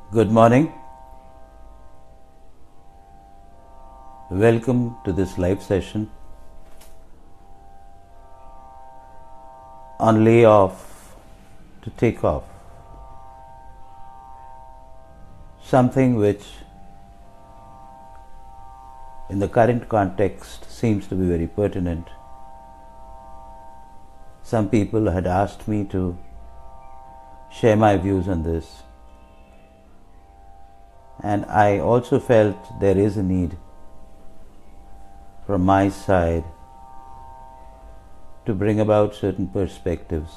Good morning. Welcome to this live session on layoff to take off. Something which in the current context seems to be very pertinent. Some people had asked me to share my views on this. And I also felt there is a need from my side to bring about certain perspectives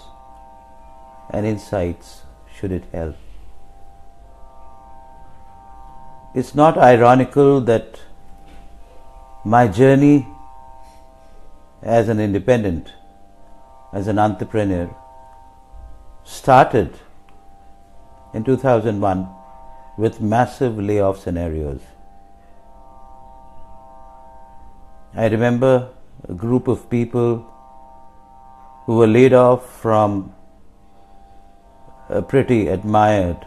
and insights should it help. It's not ironical that my journey as an independent, as an entrepreneur, started in 2001 with massive layoff scenarios. I remember a group of people who were laid off from a pretty admired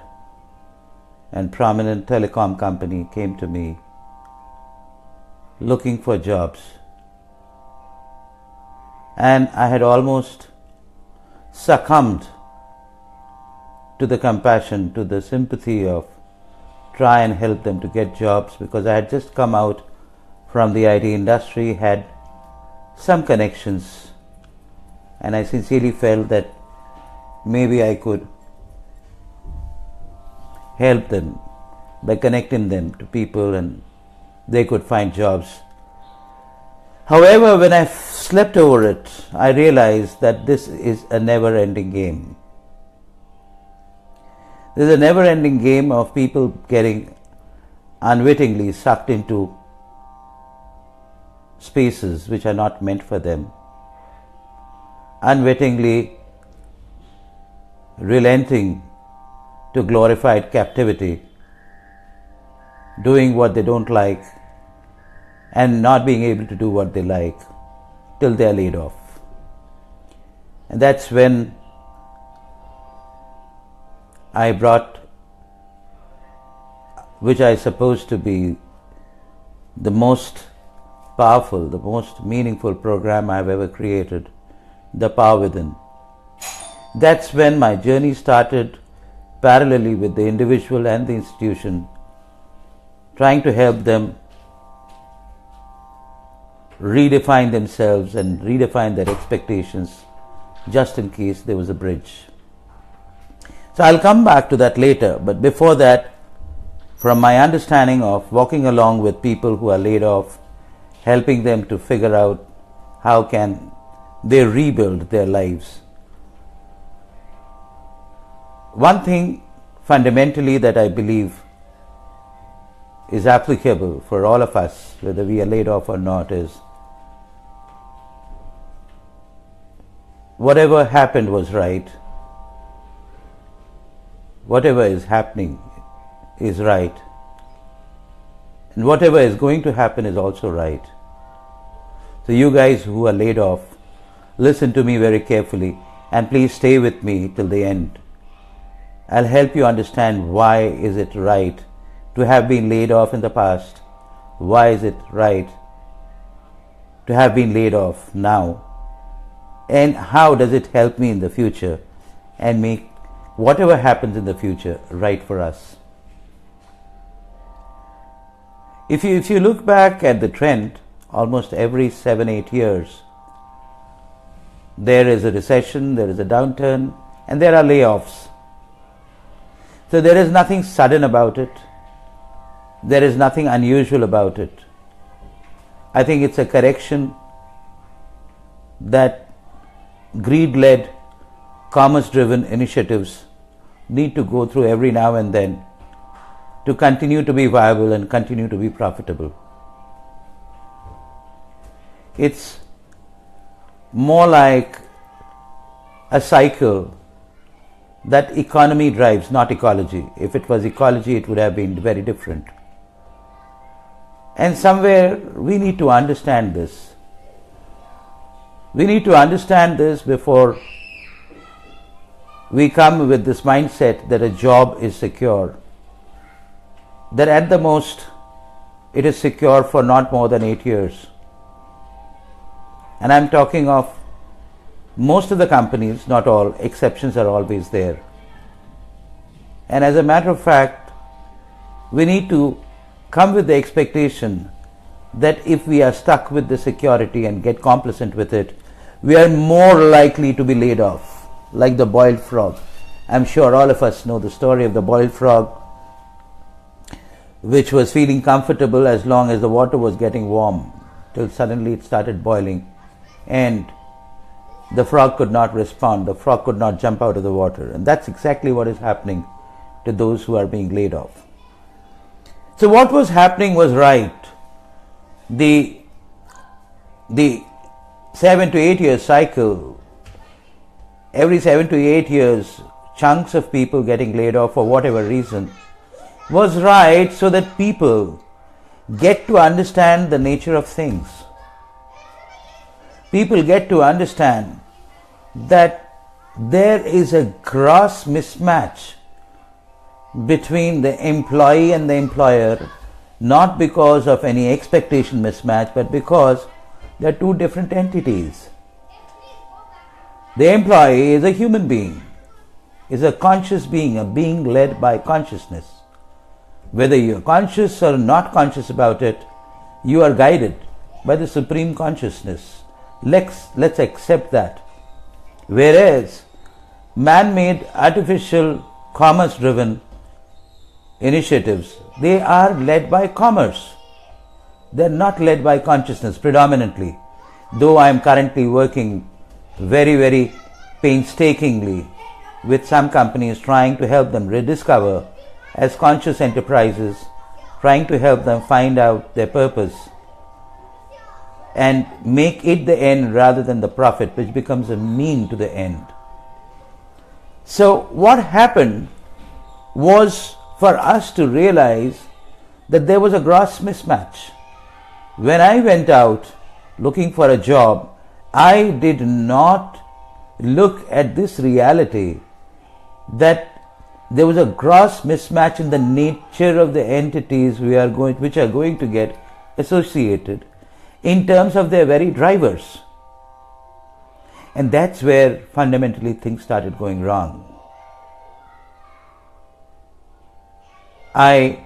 and prominent telecom company came to me looking for jobs. And I had almost succumbed to the compassion, to the sympathy of try and help them to get jobs, because I had just come out from the IT industry, had some connections, and I sincerely felt that maybe I could help them by connecting them to people and they could find jobs. However, when I slept over it, I realized that this is a never-ending game. There's a never-ending game of people getting unwittingly sucked into spaces which are not meant for them, unwittingly relenting to glorified captivity, doing what they don't like and not being able to do what they like till they are laid off. And that's when I brought, which I suppose to be the most powerful, the most meaningful program I've ever created, The Power Within. That's when my journey started parallelly with the individual and the institution, trying to help them redefine themselves and redefine their expectations just in case there was a bridge. So I'll come back to that later, but before that, from my understanding of walking along with people who are laid off, helping them to figure out how can they rebuild their lives. One thing fundamentally that I believe is applicable for all of us, whether we are laid off or not, is whatever happened was right. Whatever is happening is right, and whatever is going to happen is also right. So you guys who are laid off, listen to me very carefully and please stay with me till the end. I'll help you understand why is it right to have been laid off in the past, why is it right to have been laid off now, and how does it help me in the future and make whatever happens in the future right for us. If you look back at the trend, almost every 7-8 years, there is a recession, there is a downturn, and there are layoffs. So there is nothing sudden about it. There is nothing unusual about it. I think it's a correction that greed-led, commerce-driven initiatives need to go through every now and then to continue to be viable and continue to be profitable. It's more like a cycle that economy drives, not ecology. If it was ecology, it would have been very different. And somewhere we need to understand this. We need to understand this before we come with this mindset that a job is secure, that at the most it is secure for not more than 8 years. And I'm talking of most of the companies, not all, exceptions are always there. And as a matter of fact, we need to come with the expectation that if we are stuck with the security and get complacent with it, we are more likely to be laid off, like the boiled frog. I'm sure all of us know the story of the boiled frog, which was feeling comfortable as long as the water was getting warm, till suddenly it started boiling and the frog could not respond, the frog could not jump out of the water. And that's exactly what is happening to those who are being laid off. So what was happening was right. The 7 to 8 year cycle, every 7 to 8 years, chunks of people getting laid off for whatever reason, was right so that people get to understand the nature of things. People get to understand that there is a gross mismatch between the employee and the employer, not because of any expectation mismatch, but because they are two different entities. The employee is a human being, is a conscious being, a being led by consciousness. Whether you are conscious or not conscious about it, you are guided by the supreme consciousness. Let's accept that. Whereas man-made, artificial, commerce-driven initiatives, they are led by commerce. They are not led by consciousness predominantly. Though I am currently working very, very painstakingly with some companies, trying to help them rediscover as conscious enterprises, trying to help them find out their purpose and make it the end rather than the profit, which becomes a mean to the end. So what happened was for us to realize that there was a gross mismatch. When I went out looking for a job, I did not look at this reality that there was a gross mismatch in the nature of the entities which are going to get associated in terms of their very drivers. And that's where fundamentally things started going wrong. I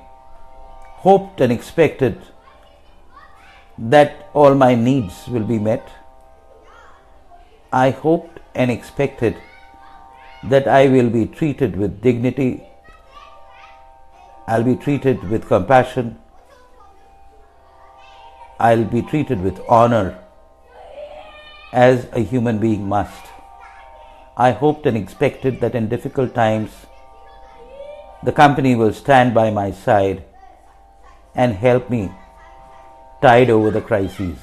hoped and expected that all my needs will be met. I hoped and expected that I will be treated with dignity, I'll be treated with compassion, I'll be treated with honor as a human being must. I hoped and expected that in difficult times the company will stand by my side and help me tide over the crises.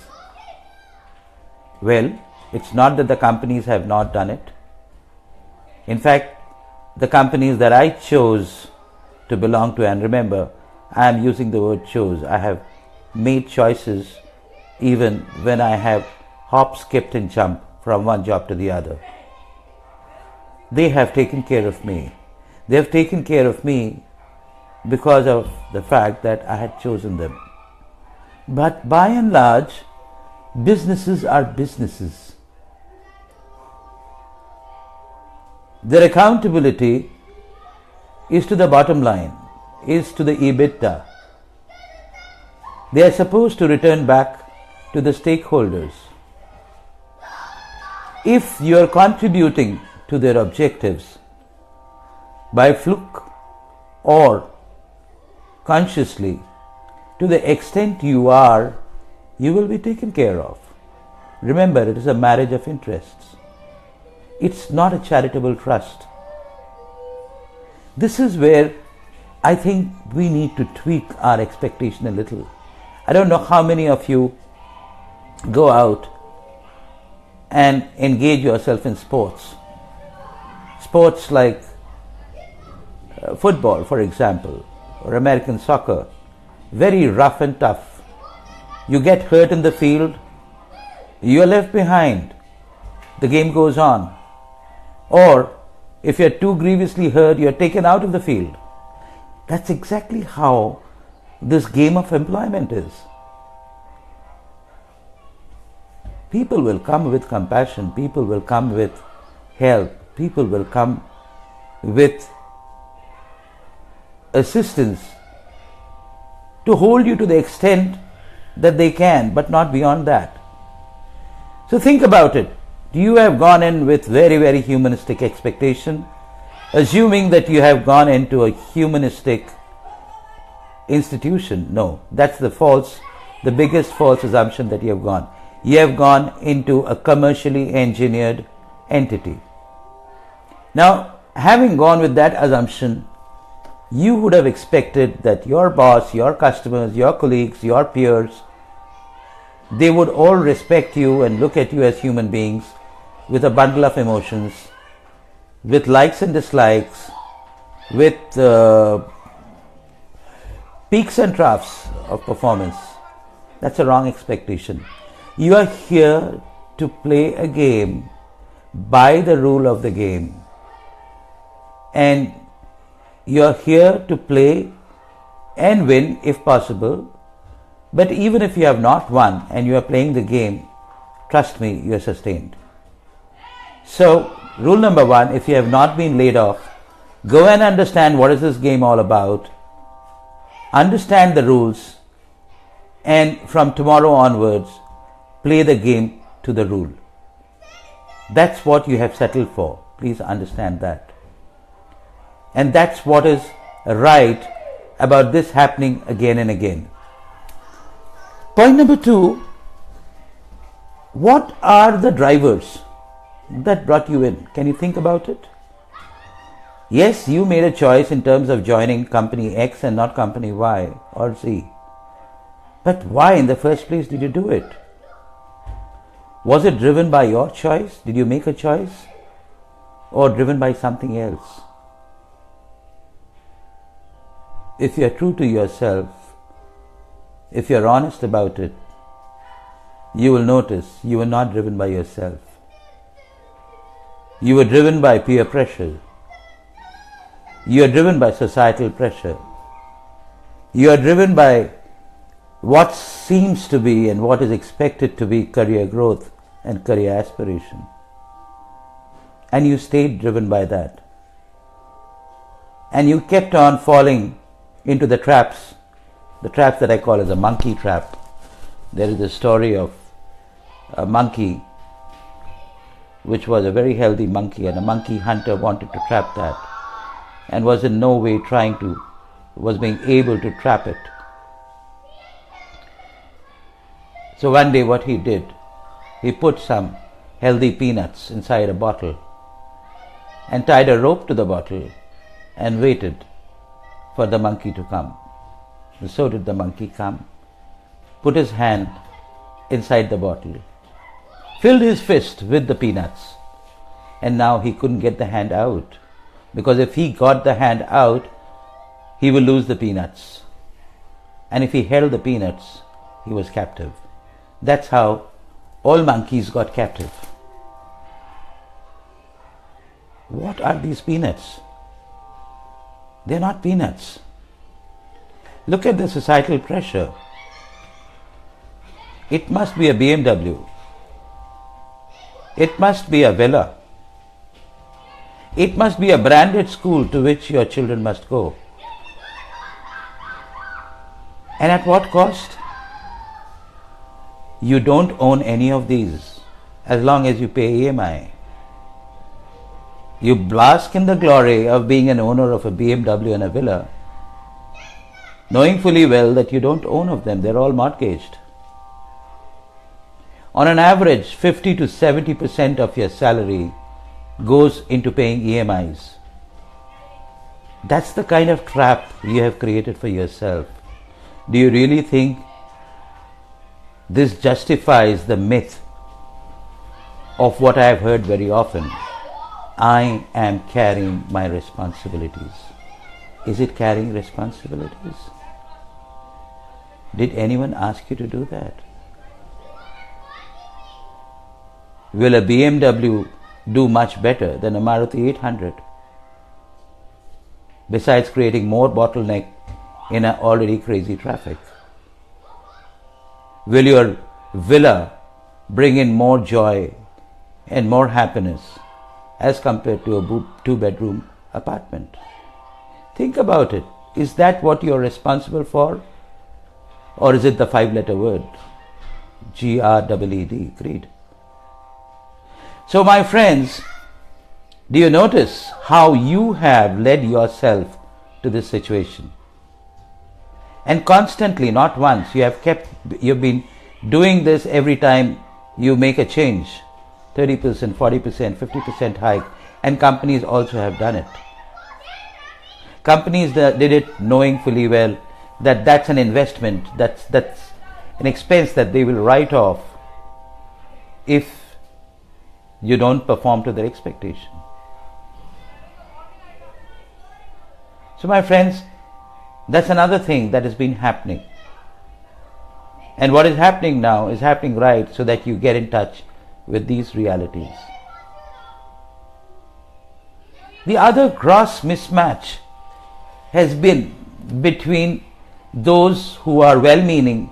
Well, it's not that the companies have not done it. In fact, the companies that I chose to belong to, and remember, I am using the word chose, I have made choices even when I have hop, skipped and jumped from one job to the other. They have taken care of me. They have taken care of me because of the fact that I had chosen them. But by and large, businesses are businesses. Their accountability is to the bottom line, is to the EBITDA. They are supposed to return back to the stakeholders. If you are contributing to their objectives by fluke or consciously, to the extent you are, you will be taken care of. Remember, it is a marriage of interests. It's not a charitable trust. This is where I think we need to tweak our expectation a little. I don't know how many of you go out and engage yourself in sports. Sports like football, for example, or American soccer. Very rough and tough. You get hurt in the field, you are left behind. The game goes on. Or if you are too grievously hurt, you are taken out of the field. That's exactly how this game of employment is. People will come with compassion, people will come with help, people will come with assistance to hold you to the extent that they can, but not beyond that. So think about it. You have gone in with very, very humanistic expectation, assuming that you have gone into a humanistic institution. No, that's the biggest false assumption that you have gone. You have gone into a commercially engineered entity. Now, having gone with that assumption, you would have expected that your boss, your customers, your colleagues, your peers, they would all respect you and look at you as human beings with a bundle of emotions, with likes and dislikes, with peaks and troughs of performance. That's a wrong expectation. You are here to play a game by the rule of the game. And you are here to play and win if possible. But even if you have not won and you are playing the game, trust me, you are sustained. So, rule number one, if you have not been laid off, go and understand what is this game all about. Understand the rules, and from tomorrow onwards, play the game to the rule. That's what you have settled for. Please understand that. And that's what is right about this happening again and again. Point number two, what are the drivers that brought you in? Can you think about it? Yes, you made a choice in terms of joining company X and not company Y or Z. But why in the first place did you do it? Was it driven by your choice? Did you make a choice? Or driven by something else? If you are true to yourself, if you are honest about it, you will notice you were not driven by yourself. You were driven by peer pressure. You are driven by societal pressure. You are driven by what seems to be and what is expected to be career growth and career aspiration. And you stayed driven by that. And you kept on falling into the traps that I call as a monkey trap. There is a story of a monkey which was a very healthy monkey, and a monkey hunter wanted to trap that and was in no way being able to trap it. So one day what he did, he put some healthy peanuts inside a bottle and tied a rope to the bottle and waited for the monkey to come. And so did the monkey come, put his hand inside the bottle, filled his fist with the peanuts, and now he couldn't get the hand out, because if he got the hand out, he will lose the peanuts. And if he held the peanuts, he was captive. That's how all monkeys got captive. What are these peanuts? They're not peanuts. Look at the societal pressure. It must be a BMW. It must be a villa. It must be a branded school to which your children must go. And at what cost? You don't own any of these as long as you pay EMI. You bask in the glory of being an owner of a BMW and a villa, knowing fully well that you don't own of them, they're all mortgaged. On an average, 50 to 70% of your salary goes into paying EMIs. That's the kind of trap you have created for yourself. Do you really think this justifies the myth of what I have heard very often? I am carrying my responsibilities. Is it carrying responsibilities? Did anyone ask you to do that? Will a BMW do much better than a Maruti 800? Besides creating more bottleneck in an already crazy traffic? Will your villa bring in more joy and more happiness as compared to a two-bedroom apartment? Think about it. Is that what you're responsible for? Or is it the 5-letter word? GREED, greed. So my friends, do you notice how you have led yourself to this situation? And constantly, not once, you've been doing this every time you make a change. 30%, 40%, 50% hike. And companies also have done it. Companies that did it knowing fully well that that's an investment, that's an expense that they will write off if you don't perform to their expectation. So my friends, that's another thing that has been happening. And what is happening now is happening right so that you get in touch with these realities. The other gross mismatch has been between those who are well-meaning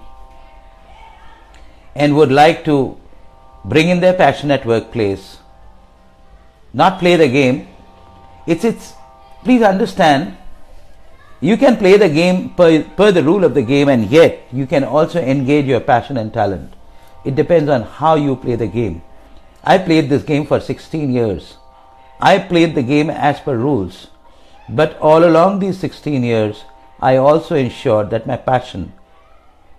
and would like to bring in their passion at workplace, not play the game. Please understand, you can play the game per the rule of the game, and yet you can also engage your passion and talent. It depends on how you play the game. I played this game for 16 years. I played the game as per rules. But all along these 16 years, I also ensured that my passion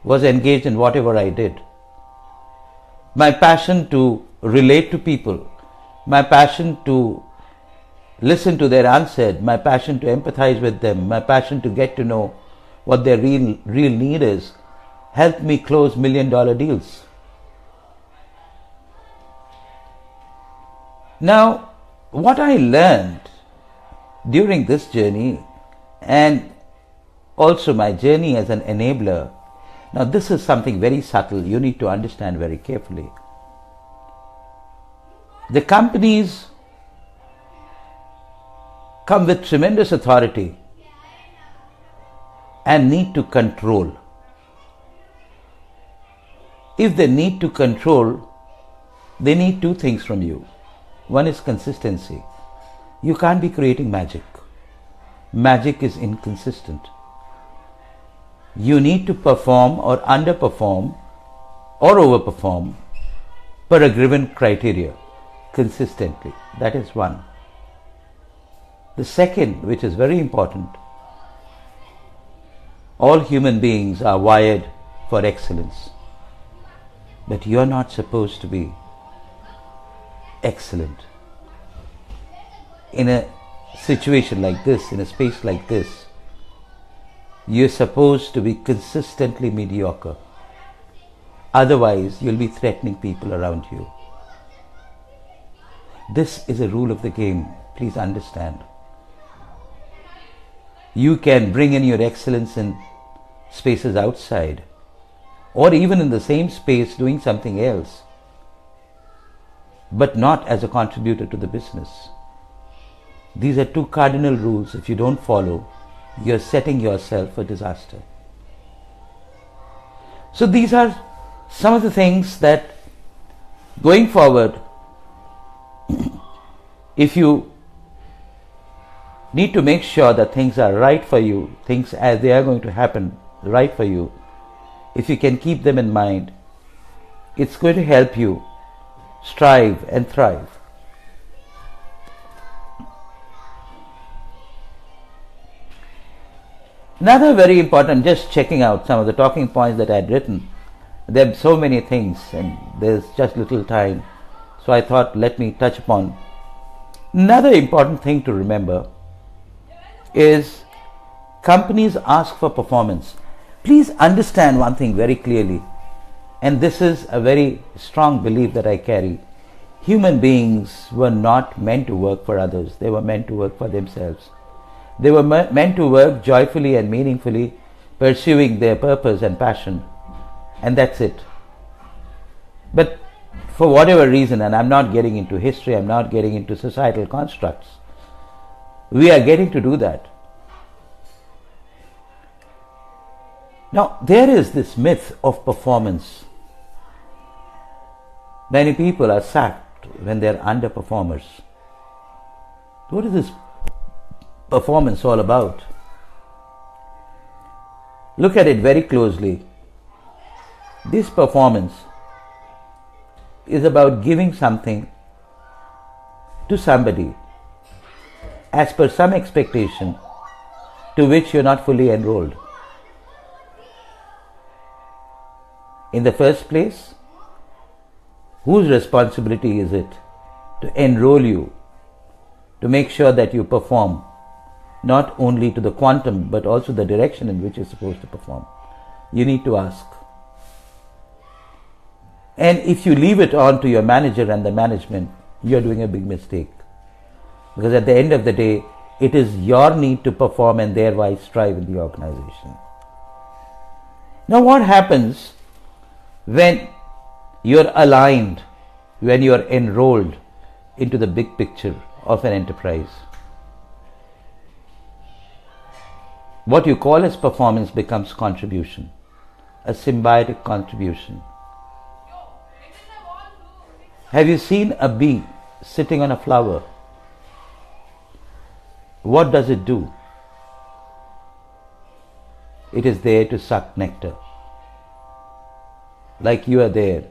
was engaged in whatever I did. My passion to relate to people, my passion to listen to their unsaid, my passion to empathize with them, my passion to get to know what their real need is, helped me close $1 million deals. Now, what I learned during this journey, and also my journey as an enabler, now this is something very subtle you need to understand very carefully. The companies come with tremendous authority and need to control. If they need to control, they need two things from you. One is consistency. You can't be creating magic. Magic is inconsistent. You need to perform or underperform or overperform per a given criteria consistently. That is one. The second, which is very important, all human beings are wired for excellence. But you are not supposed to be excellent. In a situation like this, in a space like this, you're supposed to be consistently mediocre. Otherwise, you'll be threatening people around you. This is a rule of the game. Please understand. You can bring in your excellence in spaces outside, or even in the same space doing something else, but not as a contributor to the business. These are two cardinal rules. If you don't follow, you're setting yourself for disaster. So these are some of the things that going forward, if you need to make sure that things are right for you, things as they are going to happen right for you, if you can keep them in mind, it's going to help you strive and thrive. Another very important, just checking out some of the talking points that I had written. There are so many things and there's just little time. So I thought, let me touch upon. Another important thing to remember is companies ask for performance. Please understand one thing very clearly, and this is a very strong belief that I carry. Human beings were not meant to work for others. They were meant to work for themselves. They were meant to work joyfully and meaningfully, pursuing their purpose and passion. And that's it. But for whatever reason, and I'm not getting into history, I'm not getting into societal constructs, we are getting to do that. Now, there is this myth of performance. Many people are sacked when they are underperformers. What is this performance all about? Look at it very closely. This performance is about giving something to somebody as per some expectation to which you are not fully enrolled. In the first place, whose responsibility is it to enroll you, to make sure that you perform not only to the quantum but also the direction in which you're supposed to perform? You need to ask. And if you leave it on to your manager and the management, you're doing a big mistake. Because at the end of the day, it is your need to perform and thereby strive in the organization. Now, what happens when you're aligned, when you're enrolled into the big picture of an enterprise? What you call as performance becomes contribution, a symbiotic contribution. Have you seen a bee sitting on a flower? What does it do? It is there to suck nectar. Like you are there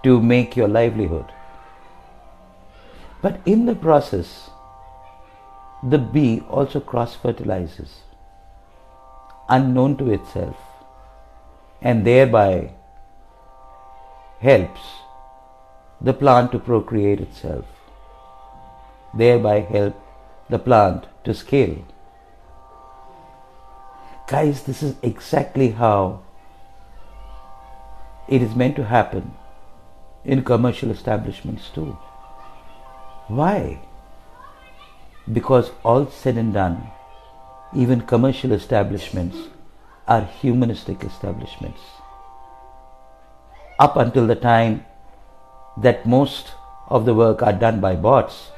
to make your livelihood. But in the process, the bee also cross-fertilizes, unknown to itself, and thereby helps the plant to procreate itself, thereby help the plant to scale. Guys, this is exactly how it is meant to happen in commercial establishments too. Why? Because all said and done, even commercial establishments are humanistic establishments. Up until the time that most of the work are done by bots,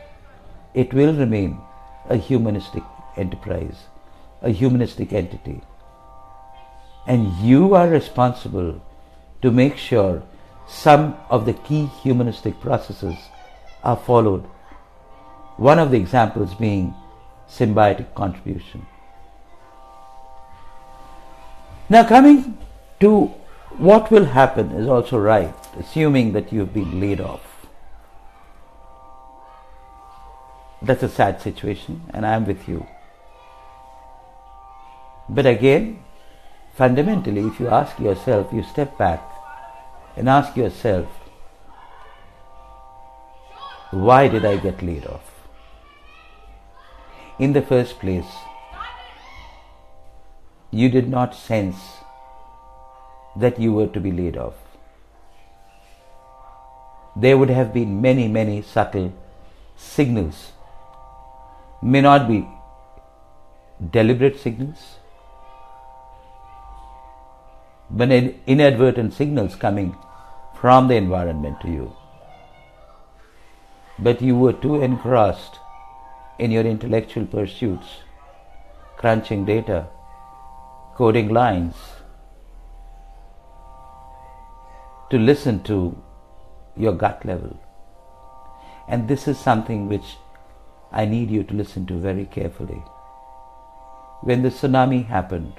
it will remain a humanistic enterprise, a humanistic entity. And you are responsible to make sure some of the key humanistic processes are followed. One of the examples being symbiotic contribution. Now, coming to what will happen is also right, assuming that you've been laid off. That's a sad situation, and I'm with you. But again, fundamentally, if you ask yourself, you step back and ask yourself, why did I get laid off? In the first place, you did not sense that you were to be laid off. There would have been many, many subtle signals. May not be deliberate signals, but inadvertent signals coming from the environment to you. But you were too engrossed in your intellectual pursuits, crunching data, coding lines, to listen to your gut level. And this is something which I need you to listen to very carefully. When the tsunami happened,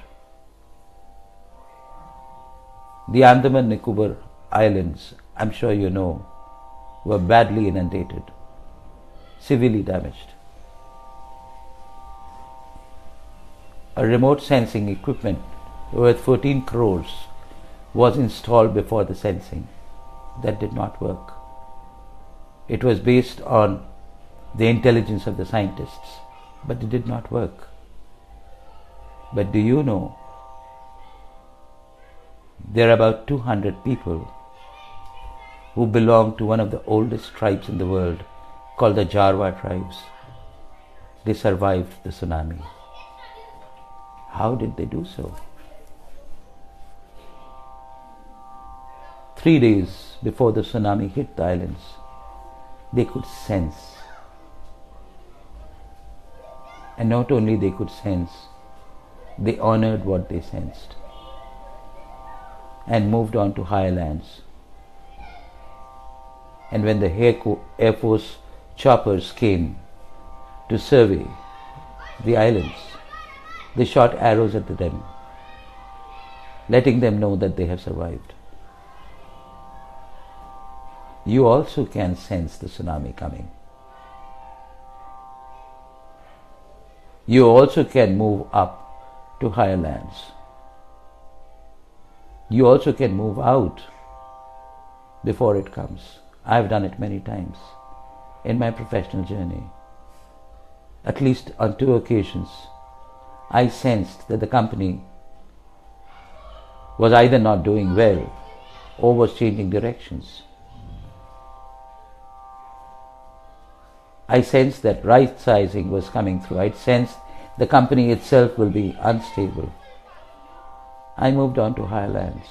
the Andaman Nicobar Islands, I'm sure you know, were badly inundated, severely damaged. A remote sensing equipment worth 14 crores was installed before the sensing. That did not work. It was based on the intelligence of the scientists, but it did not work. But do you know, there are about 200 people who belong to one of the oldest tribes in the world called the Jarwa tribes. They survived the tsunami. How did they do so? 3 days before the tsunami hit the islands, they could sense. And not only they could sense, They honored what they sensed and moved on to higher lands. And when the Air Force choppers came to survey the islands, they shot arrows at them, letting them know that they have survived. You also can sense the tsunami coming. You also can move up to higher lands. You also can move out before it comes. I've done it many times in my professional journey. At least on 2 occasions, I sensed that the company was either not doing well or was changing directions. I sensed that right sizing was coming through. I sensed the company itself will be unstable. I moved on to higher lands.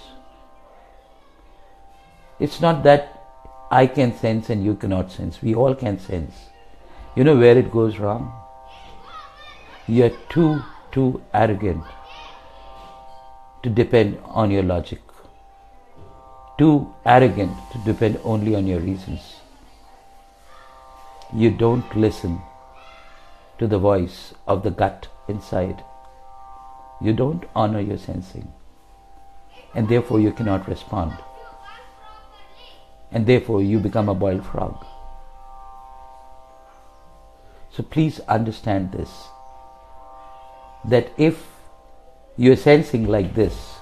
It's not that I can sense and you cannot sense. We all can sense. You know where it goes wrong? You're too arrogant to depend on your logic. Too arrogant to depend only on your reasons. You don't listen to the voice of the gut inside. You don't honor your sensing. And therefore you cannot respond. And therefore you become a boiled frog. So please understand this, that if you're sensing like this,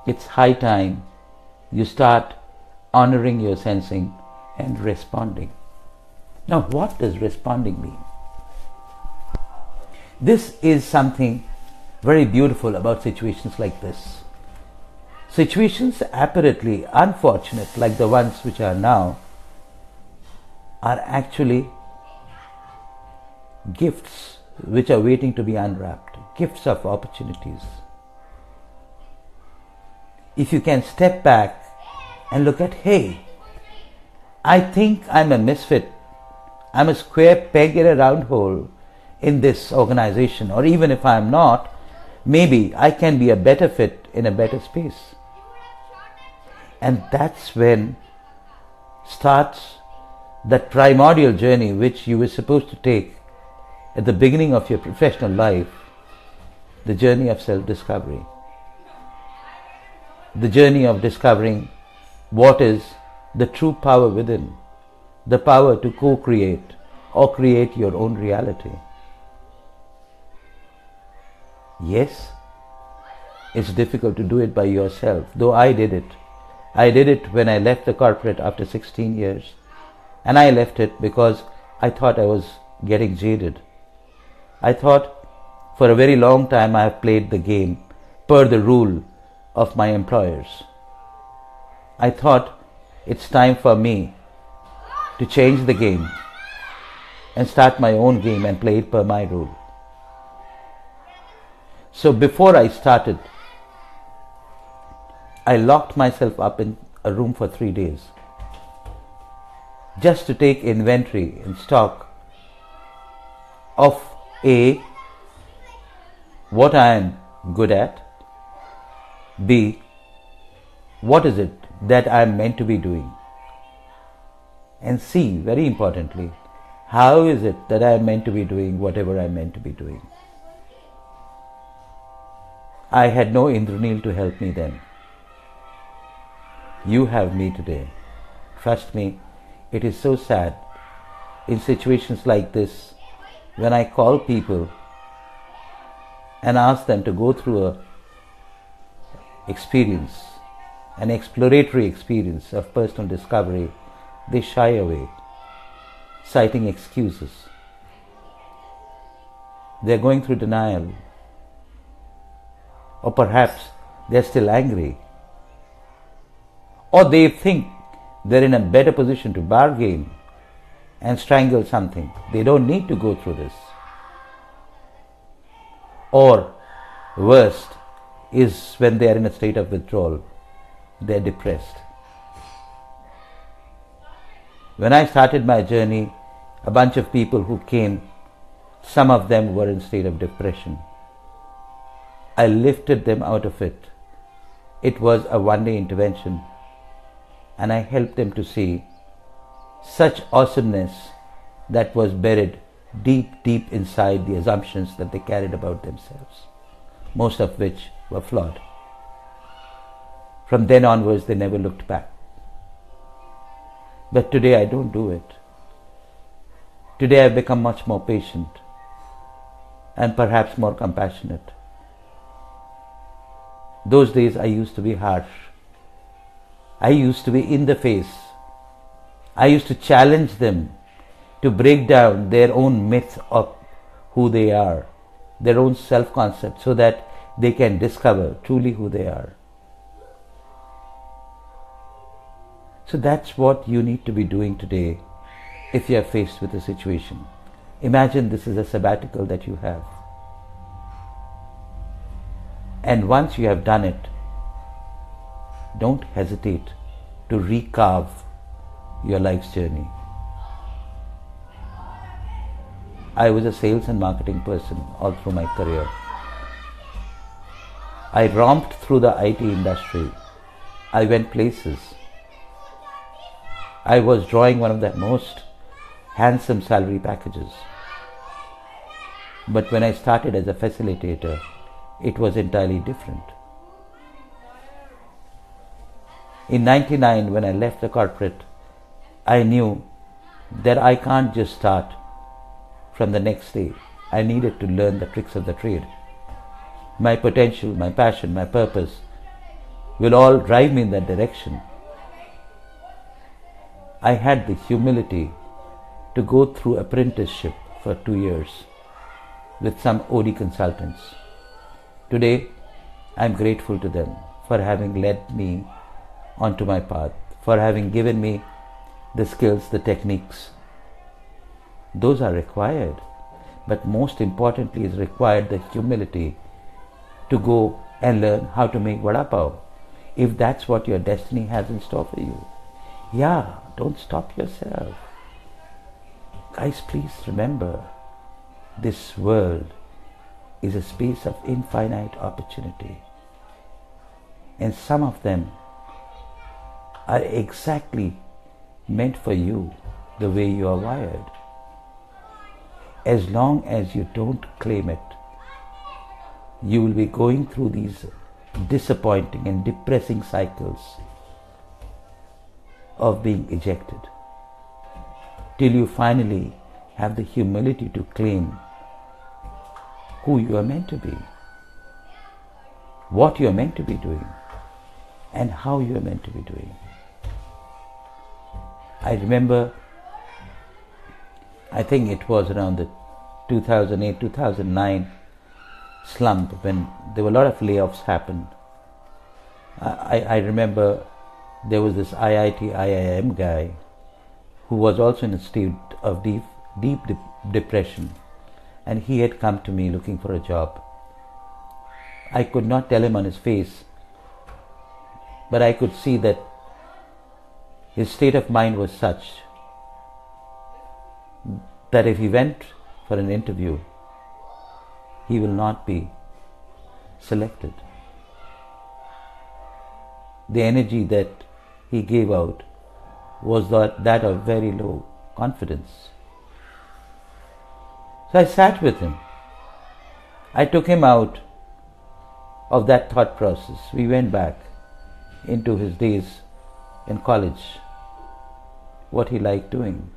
it's high time you start honoring your sensing and responding. Now, what does responding mean? This is something very beautiful about situations like this. Situations apparently unfortunate, like the ones which are now, are actually gifts which are waiting to be unwrapped, gifts of opportunities. If you can step back and look at, hey, I think I'm a misfit, I'm a square peg in a round hole in this organization, or even if I'm not, maybe I can be a better fit in a better space. And that's when starts that primordial journey which you were supposed to take at the beginning of your professional life, the journey of self-discovery. The journey of discovering what is the true power within, the power to co-create or create your own reality. Yes, it's difficult to do it by yourself, though I did it. I did it when I left the corporate after 16 years. And I left it because I thought I was getting jaded. I thought for a very long time I have played the game per the rule of my employers. I thought it's time for me to change the game and start my own game and play it per my rule. So before I started, I locked myself up in a room for 3 days just to take inventory and stock of A, what I am good at, B, what is it that I am meant to be doing, and C, very importantly, how is it that I am meant to be doing whatever I am meant to be doing. I had no Indranil to help me then. You have me today. Trust me, it is so sad in situations like this when I call people and ask them to go through an exploratory experience of personal discovery, they shy away, citing excuses. They're going through denial, or perhaps they're still angry, or they think they're in a better position to bargain and strangle something. They don't need to go through this. Or worst is when they are in a state of withdrawal. They're depressed. When I started my journey, a bunch of people who came, some of them were in state of depression. I lifted them out of it. It was a one-day intervention, and I helped them to see such awesomeness that was buried deep, deep inside the assumptions that they carried about themselves, most of which were flawed. From then onwards, they never looked back. But today I don't do it. Today I've become much more patient and perhaps more compassionate. Those days I used to be harsh. I used to be in the face. I used to challenge them to break down their own myth of who they are, their own self-concept, so that they can discover truly who they are. So that's what you need to be doing today if you are faced with a situation. Imagine this is a sabbatical that you have. And once you have done it, don't hesitate to re-carve your life's journey. I was a sales and marketing person all through my career. I romped through the IT industry. I went places. I was drawing one of the most handsome salary packages. But when I started as a facilitator, it was entirely different. In 99, when I left the corporate, I knew that I can't just start from the next day. I needed to learn the tricks of the trade. My potential, my passion, my purpose will all drive me in that direction. I had the humility to go through apprenticeship for 2 years with some OD consultants. Today, I am grateful to them for having led me onto my path, for having given me the skills, the techniques. Those are required, but most importantly is required the humility to go and learn how to make vada pav, if that's what your destiny has in store for you. Yeah, don't stop yourself. Guys, please remember, this world is a space of infinite opportunity, and some of them are exactly meant for you the way you are wired. As long as you don't claim it, you will be going through these disappointing and depressing cycles of being ejected till you finally have the humility to claim who you are meant to be, what you are meant to be doing, and how you are meant to be doing. I remember, I think it was around the 2008-2009 slump when there were a lot of layoffs happened. I remember there was this IIM guy who was also in a state of deep depression, and he had come to me looking for a job. I could not tell him on his face, but I could see that his state of mind was such that if he went for an interview, he will not be selected. The energy that he gave out was that of very low confidence. So I sat with him. I took him out of that thought process. We went back into his days in college, what he liked doing,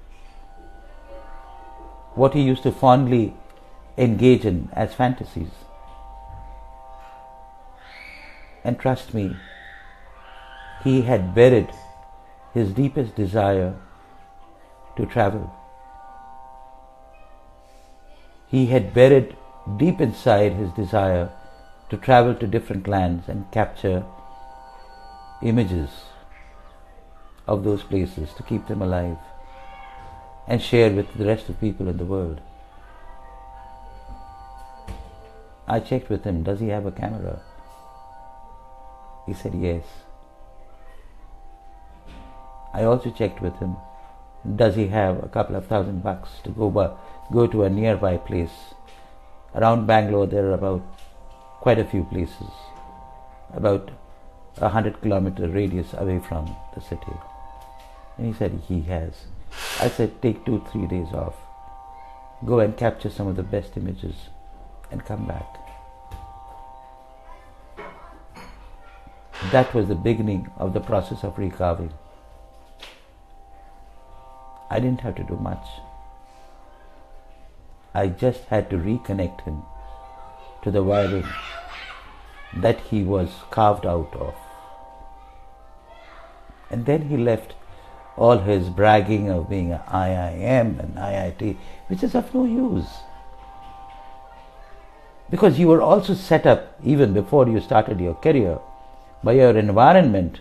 what he used to fondly engage in as fantasies. And trust me, he had buried his deepest desire to travel. He had buried deep inside his desire to travel to different lands and capture images of those places to keep them alive and share with the rest of people in the world. I checked with him, does he have a camera? He said yes. I also checked with him, does he have a couple of $1,000 to go to a nearby place? Around Bangalore there are about quite a few places, about 100-kilometer radius away from the city. And he said he has. I said, take 2-3 days off. Go and capture some of the best images and come back. That was the beginning of the process of re-carving. I didn't have to do much. I just had to reconnect him to the wiring that he was carved out of. And then he left all his bragging of being an IIM and IIT, which is of no use. Because you were also set up, even before you started your career, by your environment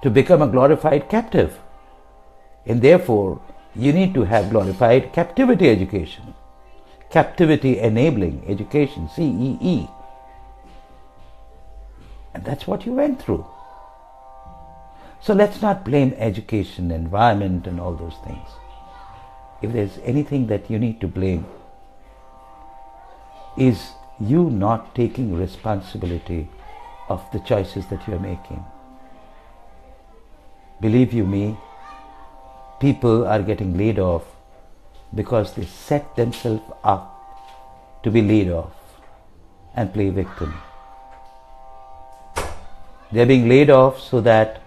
to become a glorified captive. And therefore, you need to have glorified captivity education, captivity enabling education, CEE. And that's what you went through. So let's not blame education, environment and all those things. If there's anything that you need to blame, is you not taking responsibility of the choices that you're making. Believe you me, people are getting laid off because they set themselves up to be laid off and play victim. They're being laid off so that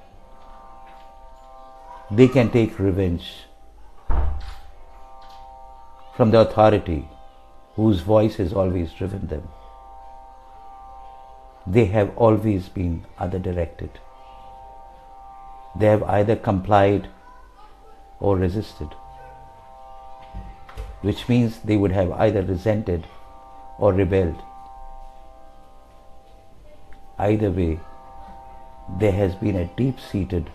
they can take revenge from the authority whose voice has always driven them. They have always been other directed. They have either complied or resisted, which means they would have either resented or rebelled. Either way, there has been a deep-seated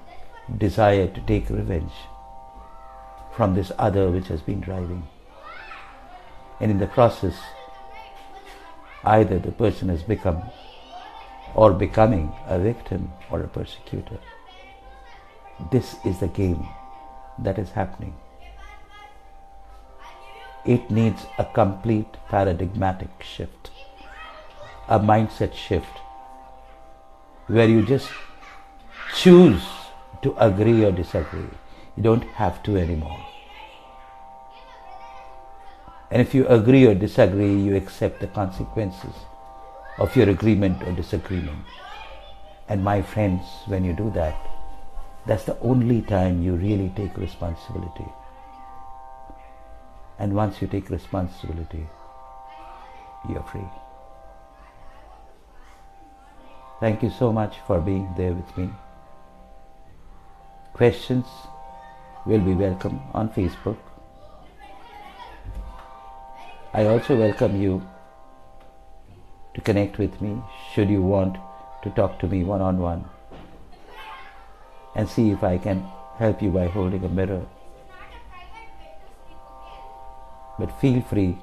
desire to take revenge from this other which has been driving. And in the process, either the person has become or becoming a victim or a persecutor. This is the game that is happening. It needs a complete paradigmatic shift, a mindset shift, where you just choose to agree or disagree. You don't have to anymore. And if you agree or disagree, you accept the consequences of your agreement or disagreement. And my friends, when you do that, that's the only time you really take responsibility. And once you take responsibility, you're free. Thank you so much for being there with me. Questions will be welcome on Facebook. I also welcome you to connect with me should you want to talk to me one-on-one and see if I can help you by holding a mirror. But feel free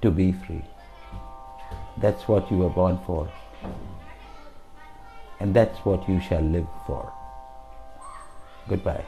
to be free. That's what you were born for, and that's what you shall live for. Goodbye.